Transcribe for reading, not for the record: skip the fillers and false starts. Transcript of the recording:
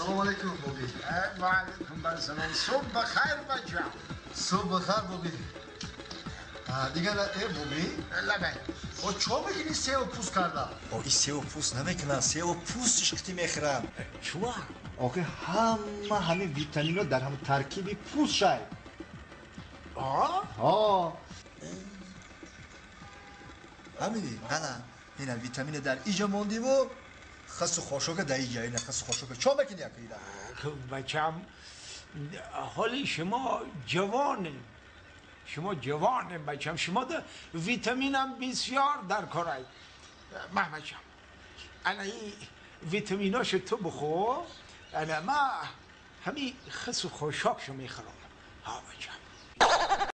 السلام علیکم بابی. و علیکم السلام. صبح بخیر بچه. صبح بخیر بابی. دیگه نه بابی؟ لبه. او چه میگی سیو پوست کرده؟ او این سیو پوست نمیکنه، سیو پوستش کتی میخرم. چوه؟ آخه همه ویتامین در همون ترکیبی پوست شاید. همینی؟ نه اینه ویتامین در ایجا موندی و خس و خوشوکه در ایجا، اینه خس و خوشوکه چه میکنی اکیده؟ بچم حالی شما جوانه بچم، شما ده ویتامین هم بسیار در کارای بچم. انا این ویتامیناشو تو بخور، انا ما همین خس و خوشاکشو میخورم. ها بچم